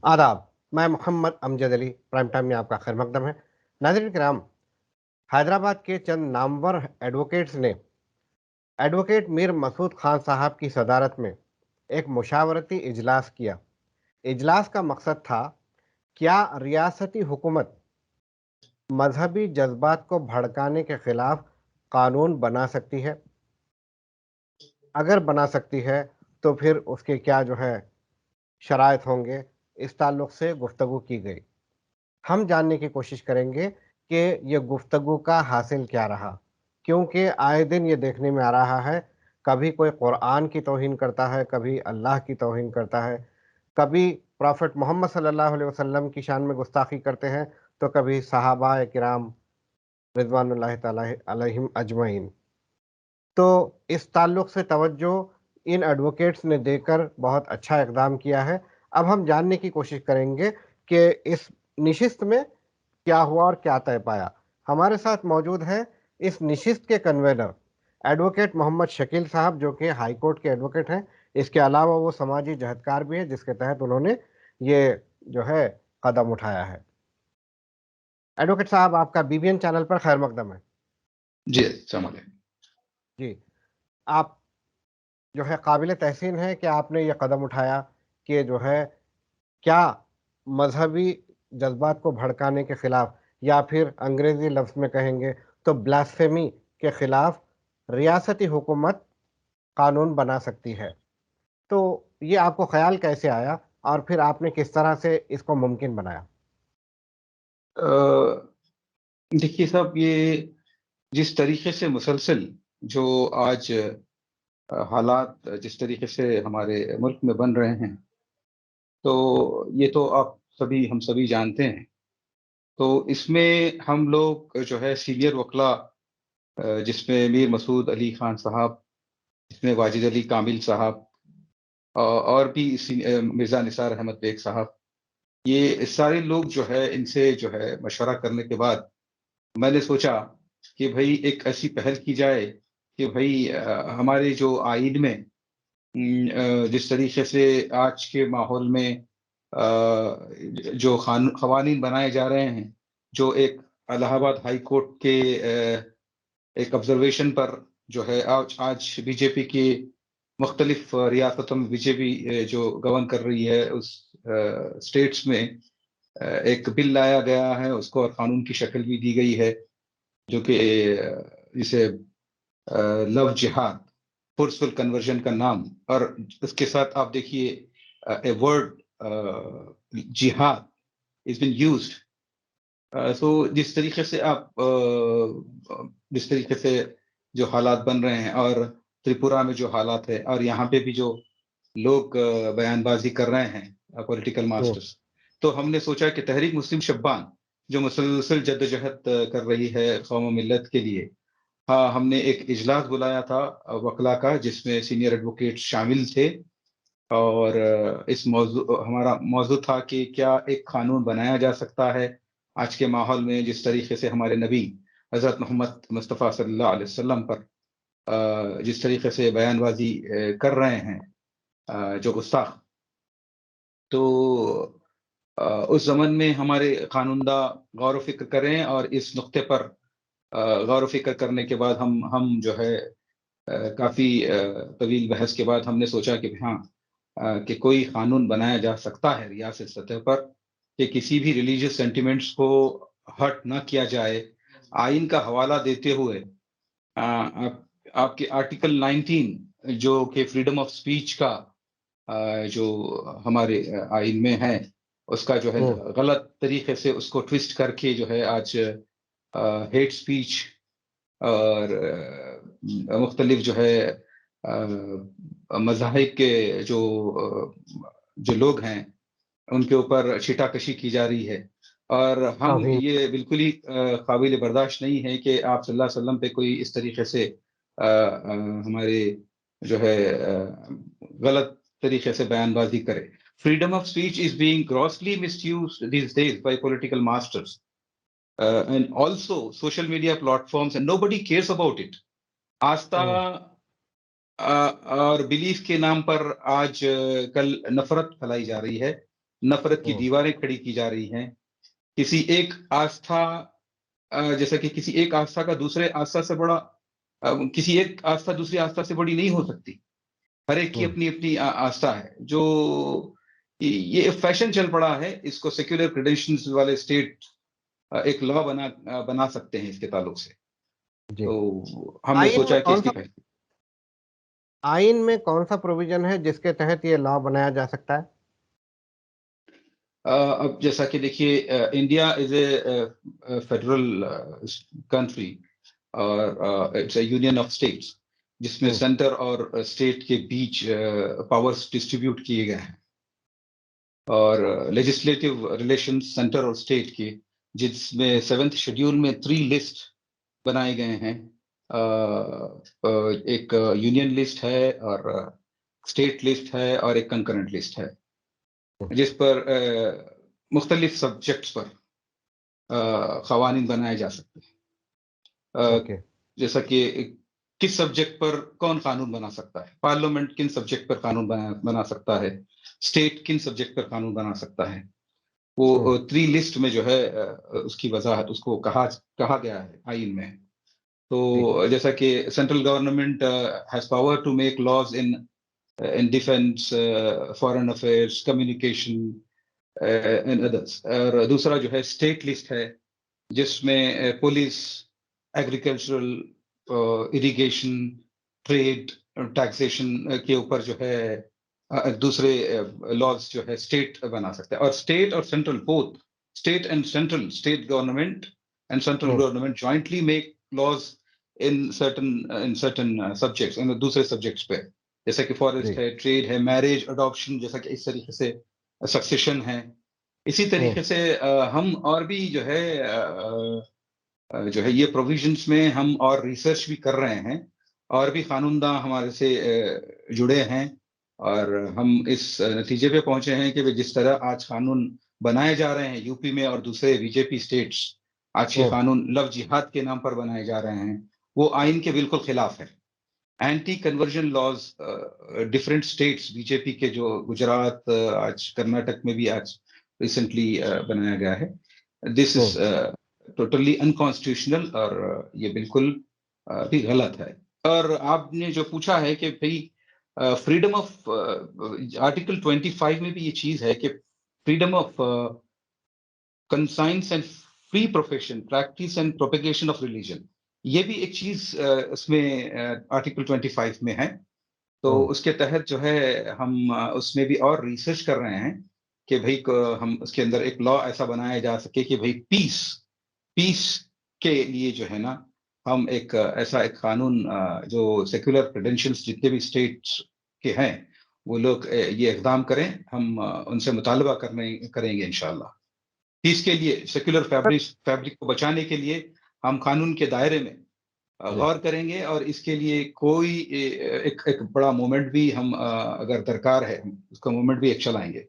आदाब। मैं Mohammad Amjad Ali prime time में आपका खैर मकदम है। नाज़रीन किराम, हैदराबाद के चंद नामवर एडवोकेट्स ने एडवोकेट मीर मसूद खान साहब की सदारत में एक मुशावरती इजलास किया। इजलास का मकसद था, क्या रियासती हुकूमत मजहबी जज्बात को भड़काने के खिलाफ कानून बना सकती है? अगर बना सकती है तो फिर उसके क्या शराइत होंगे, इस ताल्लुक से गुफ्तगू की गई। हम जानने की कोशिश करेंगे कि ये गुफ्तगू का हासिल क्या रहा, क्योंकि आए दिन ये देखने में आ रहा है, कभी कोई कुरान की तौहीन करता है, कभी अल्लाह की तौहीन करता है, कभी प्रॉफेट मोहम्मद सल्लल्लाहु अलैहि वसल्लम की शान में गुस्ताखी करते हैं, तो कभी सहाबाए किराम रिज़वानुल्लाहि तआला अलैहिम अजमईन। तो इस ताल्लुक से तवज्जो इन एडवोकेट्स ने देकर बहुत अच्छा इक़दाम किया है। अब हम जानने की कोशिश करेंगे कि इस निशिस्त में क्या हुआ और क्या तय पाया। हमारे साथ मौजूद है इस निशिस्त के कन्वेनर एडवोकेट मोहम्मद शकील साहब, जो कि हाई कोर्ट के एडवोकेट हैं। इसके अलावा वो समाजी जहदकार भी हैं, जिसके तहत उन्होंने ये जो है कदम उठाया है। एडवोकेट साहब, आपका बीबीएन चैनल पर खैर मकदम है। जी, अस्सलाम वालेकुम। जी, आप काबिल तहसीन है कि आपने ये कदम उठाया कि क्या मजहबी जज्बात को भड़काने के खिलाफ, या फिर अंग्रेजी लफ्ज में कहेंगे तो ब्लास्फेमी के खिलाफ रियासती हुकूमत कानून बना सकती है। तो ये आपको ख्याल कैसे आया और फिर आपने किस तरह से इसको मुमकिन बनाया? अ, देखिए साहब, ये जिस तरीके से मुसलसल जो आज हालात जिस तरीके से हमारे मुल्क में बन रहे हैं, तो ये तो हम सभी जानते हैं। तो इसमें हम लोग जो है सीनियर वकील, जिसमें मीर मसूद अली खान साहब, इसमें वाजिद अली कामिल साहब, और भी मिर्ज़ा निसार अहमद बेग साहब, ये सारे लोग जो है इनसे जो है मशवरा करने के बाद मैंने सोचा कि भई एक ऐसी पहल की जाए कि भई हमारे जो आइन में जिस तरीके से आज के माहौल में जो क़वानीन बनाए जा रहे हैं, जो एक इलाहाबाद हाई कोर्ट के एक ऑब्जर्वेशन पर जो है आज आज बीजेपी की मुख्तलिफ रियासतों में बीजेपी जो गवर्न कर रही है उस स्टेट्स में एक बिल लाया गया है, उसको और कानून की शक्ल भी दी गई है, जो कि जिसे लव जिहाद, फोर्सफुल कन्वर्जन का नाम, और उसके साथ आप देखिए ए वर्ड जिहाद इज़ बीन यूज्ड। सो जिस तरीके से जो हालात बन रहे हैं, और त्रिपुरा में जो हालात है, और यहाँ पे भी जो लोग बयानबाजी कर रहे हैं पॉलिटिकल मास्टर्स, तो हमने सोचा कि तहरीक मुस्लिम शब्बान जो मुसलसल जद्दोजहद कर रही है कौम मिल्लत के लिए, हाँ, हमने एक इजलास बुलाया था वकला का, जिसमें सीनियर एडवोकेट शामिल थे, और इस हमारा मौजू था कि क्या एक कानून बनाया जा सकता है आज के माहौल में, जिस तरीके से हमारे नबी हज़रत मोहम्मद मुस्तफ़ा सल्लल्लाहु अलैहि वसल्लम पर जिस तरीके से बयानबाजी कर रहे हैं जो गुस्ताख। तो उस ज़मन में हमारे कानूनदा गौर व फ़िक्र करें, और इस नुक्ते पर गौर व फ़िक्र करने के बाद हम जो है काफ़ी तवील बहस के बाद हमने सोचा कि हाँ, कि कोई कानून बनाया जा सकता है रियासत सतह पर कि किसी भी रिलीजियस सेंटिमेंट्स को हर्ट ना किया जाए। आइन का हवाला देते हुए आपके आर्टिकल 19 जो कि फ्रीडम ऑफ स्पीच का जो हमारे आइन में है, उसका जो है गलत तरीके से उसको ट्विस्ट करके जो है आज हेट स्पीच और मुख्तलिफ जो है मज़ाहिब के जो लोग हैं, उनके ऊपर छिटाकशी की जा रही है। और हम ये बिल्कुल ही काबिल बर्दाश्त नहीं है कि आप सल्लल्लाहु अलैहि वसल्लम पे कोई इस तरीके से हमारे जो है गलत तरीके से बयानबाजी करे। Freedom of speech is being grossly misused these days by political masters, and also social media platforms, and nobody cares about it. आस्था और बिलीफ के नाम पर आज कल नफरत फैलाई जा रही है, नफरत की दीवारें खड़ी की जा रही हैं। किसी एक आस्था जैसा कि किसी एक आस्था का दूसरे आस्था से बड़ा किसी एक आस्था दूसरी आस्था से बड़ी नहीं हो सकती। हर एक की अपनी अपनी आस्था है। जो ये फैशन चल पड़ा है, इसको सेक्युलर क्रेडेंशियल्स वाले स्टेट एक लॉ बना सकते हैं इसके ताल्लुक से। जी। तो हमने आइन में सोचा कि कौन इसकी सा आइन में कौन सा प्रोविजन है जिसके तहत ये लॉ बनाया जा सकता है? अब जैसा कि देखिए, India is a federal country और it's a union of states, जिसमें सेंटर और स्टेट के बीच पावर्स डिस्ट्रीब्यूट किए गए हैं, और लेजिस्लेटिव रिलेशंस सेंटर और स्टेट के, जिसमें 7th शेड्यूल में 3 लिस्ट बनाए गए हैं। एक यूनियन लिस्ट है, और स्टेट लिस्ट है, और एक कंकरेंट लिस्ट है, जिस पर मुख्तलिफ सब्जेक्ट्स पर कवानीन बनाए जा सकते हैं। ओके। जैसा कि किस सब्जेक्ट पर कौन कानून बना सकता है, पार्लियामेंट किन सब्जेक्ट पर कानून बना सकता है, स्टेट किन सब्जेक्ट पर कानून बना सकता है, वो 3 लिस्ट में जो है उसकी वजाहत उसको कहा गया है आइन में। तो जैसा कि central government has power to make laws in defence, foreign affairs, communication and others. और दूसरा जो है स्टेट लिस्ट है, जिसमें police, agricultural, irrigation, trade, taxation के ऊपर जो है दूसरे लॉज जो है स्टेट बना सकते हैं। और स्टेट और central both, state and central, state government and central government jointly make laws in certain subjects, इन दूसरे सब्जेक्ट्स पे, जैसे कि फॉरेस्ट है, ट्रेड है, मैरिज, अडॉप्शन, जैसा कि इस तरीके से सक्सेशन है। इसी तरीके से हम और भी जो है ये प्रोविजंस में हम और रिसर्च भी कर रहे हैं, और भी कानूनदां हमारे से जुड़े हैं, और हम इस नतीजे पे पहुंचे हैं कि जिस तरह आज कानून बनाए जा रहे हैं यूपी में और दूसरे बीजेपी स्टेट्स, आज के कानून लव जिहाद के नाम पर बनाए जा रहे हैं, वो आइन के बिल्कुल खिलाफ है। Anti conversion laws different states BJP के, जो गुजरात, आज कर्नाटक में भी आज रिसेंटली बनाया गया है, दिस इज टोटली अनकॉन्स्टिट्यूशनल, और ये बिल्कुल भी गलत है। और आपने जो पूछा है कि भाई फ्रीडम ऑफ, आर्टिकल 25 में भी ये चीज है कि freedom of conscience and free profession, practice and propagation of religion, ये भी एक चीज उसमें आर्टिकल 25 में है। तो उसके तहत जो है हम उसमें भी और रिसर्च कर रहे हैं कि भाई हम उसके अंदर एक लॉ ऐसा बनाया जा सके कि भाई पीस के लिए जो है ना, हम एक ऐसा एक कानून, जो सेक्युलर क्रेडेंशियल्स जितने भी स्टेट्स के हैं, वो लोग ये इक़दाम करें, हम उनसे मुतालबा करेंगे इंशाल्लाह। पीस के लिए, सेक्युलर फैब्रिक को बचाने के लिए हम कानून के दायरे में गौर करेंगे, और इसके लिए कोई एक बड़ा मूवमेंट भी हम अगर दरकार है, उसका मूवमेंट भी एक चलाएंगे,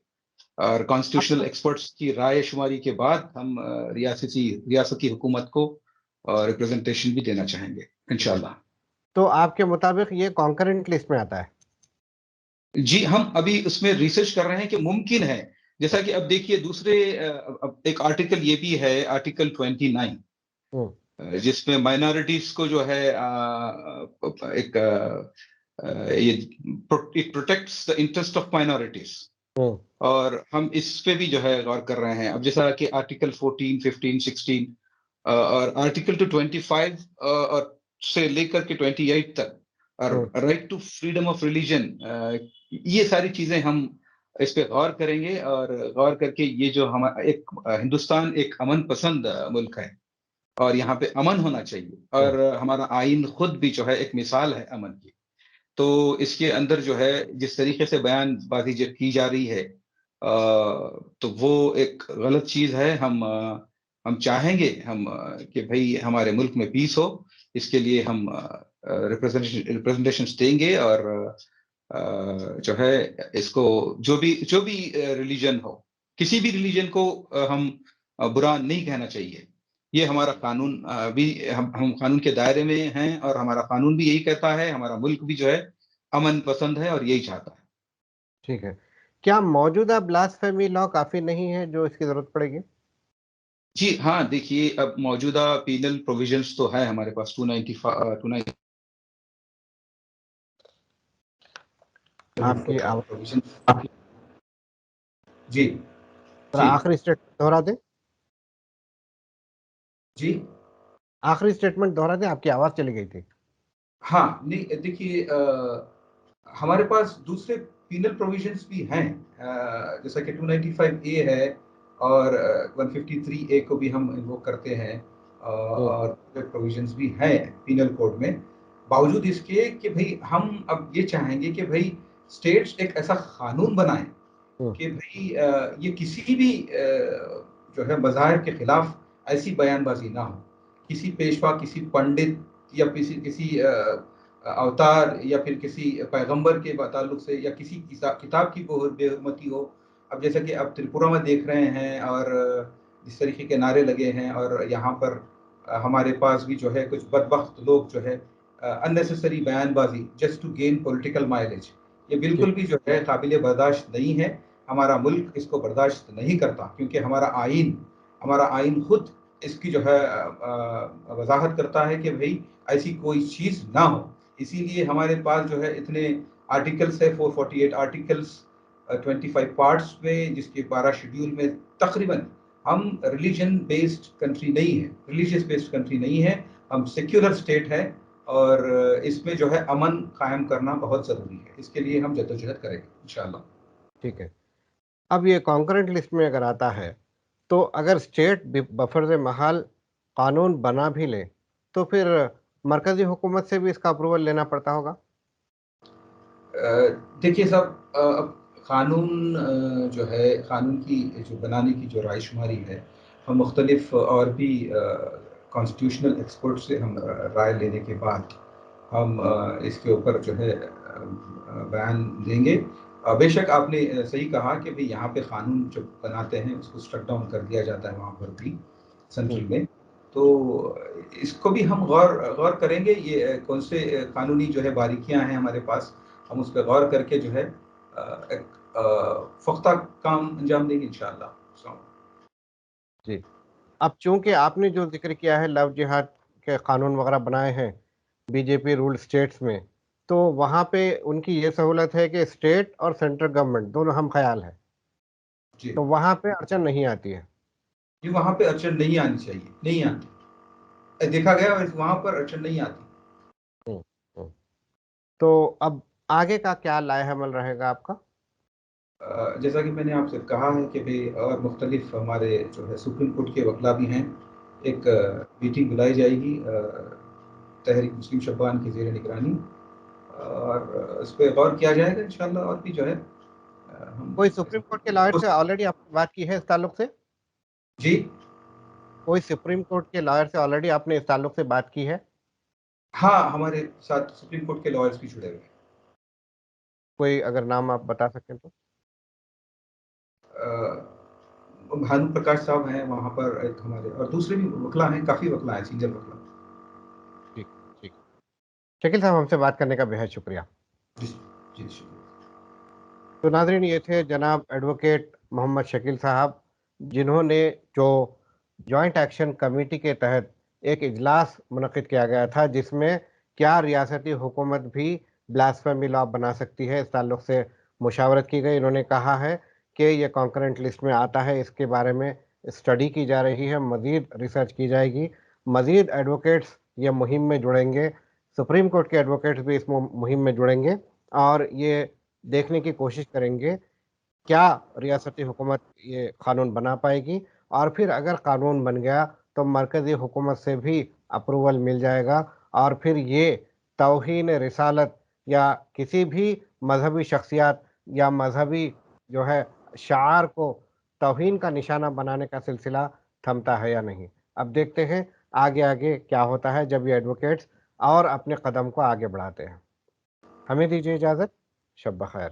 और कॉन्स्टिट्यूशनल एक्सपर्ट्स की राय शुमारी के बाद हम रियासती हुकूमत को रिप्रेजेंटेशन भी देना चाहेंगे इंशाल्लाह। तो आपके मुताबिक ये कॉन्करेंट लिस्ट में आता है? जी, हम अभी उसमें रिसर्च कर रहे हैं कि मुमकिन है, जैसा कि अब देखिए दूसरे अब एक आर्टिकल ये भी है, आर्टिकल 29, जिसमें माइनॉरिटीज को जो है एक ये it protects the interest of minorities, और हम इस पे भी जो है गौर कर रहे हैं। अब जैसा कि आर्टिकल 14, 15, 16 और आर्टिकल 25 और से लेकर के 28 तक, और right to freedom of religion, ये सारी चीजें हम इस पे गौर करेंगे, और गौर करके ये जो हम एक हिंदुस्तान एक अमन पसंद मुल्क है, और यहाँ पे अमन होना चाहिए, और हमारा आइन खुद भी जो है एक मिसाल है अमन की। तो इसके अंदर जो है जिस तरीके से बयानबाजी जो की जा रही है, तो वो एक गलत चीज है। हम चाहेंगे कि भाई हमारे मुल्क में पीस हो, इसके लिए हम रिप्रेजेंटेशन देंगे, और जो है इसको जो भी रिलीजन हो, किसी भी रिलीजन को हम बुरा नहीं कहना चाहिए। ये हमारा कानून भी, हम कानून के दायरे में हैं, और हमारा कानून भी यही कहता है, हमारा मुल्क भी जो है अमन पसंद है और यही चाहता है। ठीक है। क्या मौजूदा ब्लास्फेमी लॉ काफी नहीं है जो इसकी जरूरत पड़ेगी? जी हाँ, देखिए अब मौजूदा पीनल प्रोविजंस तो है हमारे पास 295 आपकी आवाज प्रोविजन। जी थोड़ा जी आखिरी स्टेटमेंट दोहरा दें। जी। आखिरी स्टेटमेंट दोहरा दें, आपकी आवाज चली गई थी। हाँ, नहीं देखिए हमारे पास दूसरे पीनल प्रोविजंस भी हैं, जैसा कि 295 ए है और 153 ए को भी हम इन्वोक करते हैं, और प्रोविजंस भी हैं पीनल कोड में। बावजूद इसके कि भाई हम अब ये चाहेंगे कि भाई स्टेट्स एक ऐसा कानून बनाएं कि भाई ये किसी भी जो है मज़ाहिर के खिलाफ ऐसी बयानबाजी ना हो, किसी पेशवा, किसी पंडित या किसी किसी अवतार या फिर किसी पैगंबर के ताल्लुक से या किसी किताब की बेहुरमती हो। अब जैसा कि अब त्रिपुरा में देख रहे हैं और जिस तरीके के नारे लगे हैं, और यहाँ पर हमारे पास भी जो है कुछ बदबख्त लोग जो है अननेसेसरी बयानबाजी just to gain political mileage, ये जी बिल्कुल भी जो है काबिल बर्दाश्त नहीं है। हमारा मुल्क इसको बर्दाश्त नहीं करता, क्योंकि हमारा आइन खुद इसकी जो है वजाहत करता है कि भाई ऐसी कोई चीज़ ना हो। इसीलिए हमारे पास जो है इतने आर्टिकल्स है, 448 आर्टिकल्स, 25 पार्ट्स में, जिसके 12 शेड्यूल में तकरीबन हम रिलीजन बेस्ड कंट्री नहीं है, रिलीजियस बेस्ड कंट्री नहीं है, हम सेक्युलर स्टेट है। और इसमें जो है अमन कायम करना बहुत ज़रूरी है, इसके लिए हम जद्दोजहद करेंगे इंशाल्लाह। ठीक है। अब ये कॉन्करेंट लिस्ट में अगर आता है, तो अगर स्टेट बफर महाल कानून बना भी ले, तो फिर मरकजी हुकूमत से भी इसका अप्रूवल लेना पड़ता होगा। देखिए साहब, अब कानून जो है, कानून की जो बनाने की जो रायशुमारी है, हम मुख्तलिफ और भी कॉन्स्टिट्यूशनल एक्सपर्ट से हम राय लेने के बाद हम इसके ऊपर जो है बयान देंगे। बेशक आपने सही कहा कि भाई यहाँ पे कानून जब बनाते हैं उसको स्ट्रक डाउन कर दिया जाता है वहाँ पर भी सेंट्रल में। तो इसको भी हम गौर गौर करेंगे, ये कौन से कानूनी जो है बारीकियां हैं हमारे पास, हम उस पर गौर करके जो है एक पुख्ता काम अंजाम देंगे इंशाअल्लाह। जी। अब चूंकि आपने जो जिक्र किया है लव जिहाद के कानून वगैरह बनाए हैं बीजेपी रूल स्टेट्स में, तो वहाँ पे उनकी ये सहूलत है कि स्टेट और सेंट्रल गवर्नमेंट दोनों हम ख्याल है, जी तो वहाँ पे अड़चन नहीं आती है। जी, वहाँ पे अड़चन नहीं आनी चाहिए, नहीं आती, देखा गया वहाँ पर अड़चन नहीं आती। हम्म, हम्म। तो अब आगे का क्या लाएहमल रहेगा आपका? जैसा कि मैंने आपसे कहा है कि भाई और मुख्तलिफ हमारे जो है सुप्रीम कोर्ट के वकला भी हैं, एक मीटिंग बुलाई जाएगी तहरीक मुस्लिम शब्बान की ज़ेर निगरानी, और इस पर गौर किया जाएगा इंशाल्लाह। और भी जो है हम कोई सुप्रीम कोर्ट के लॉयर से ऑलरेडी आपने बात की है इस ताल्लुक से? जी कोई सुप्रीम कोर्ट के लॉयर से ऑलरेडी आपने इस ताल्लुक से बात की है? हाँ, हमारे साथ सुप्रीम कोर्ट के लॉयर्स भी जुड़े हुए हैं। कोई अगर नाम आप बता सकें तो। भानु प्रकाश साहब हैं वहाँ पर, एक हमारे और दूसरे भी वकला हैं, काफ़ी वकला हैं, सीनियर वकला। ठीक ठीक। शकील साहब, हमसे बात करने का बेहद शुक्रिया। जी जी शुक्रिया। तो नाज़रीन, ये थे जनाब एडवोकेट मोहम्मद शकील साहब, जिन्होंने जो जॉइंट एक्शन कमेटी के तहत एक इजलास मुनक़िद किया गया था, जिसमें क्या रियासती हुकूमत भी ब्लास्फेमी लॉ बना सकती है, इस ताल्लुक़ से मुशावरत की गई। इन्होंने कहा है कि ये कॉन्करेंट लिस्ट में आता है, इसके बारे में स्टडी की जा रही है, मज़ीद रिसर्च की जाएगी, मज़ीद एडवोकेट्स ये मुहिम में जुड़ेंगे, सुप्रीम कोर्ट के एडवोकेट्स भी इस मुहिम में जुड़ेंगे और ये देखने की कोशिश करेंगे क्या रियासती हुकूमत ये कानून बना पाएगी, और फिर अगर कानून बन गया तो मरकज़ी हुकूमत से भी अप्रूवल मिल जाएगा, और फिर ये तौहीन रिसालत या किसी भी मजहबी शख्सियत या मजहबी जो है शार को तौहीन का निशाना बनाने का सिलसिला थमता है या नहीं। अब देखते हैं आगे आगे क्या होता है जब ये एडवोकेट्स और अपने कदम को आगे बढ़ाते हैं। हमें दीजिए इजाज़त। शब बख़ैर।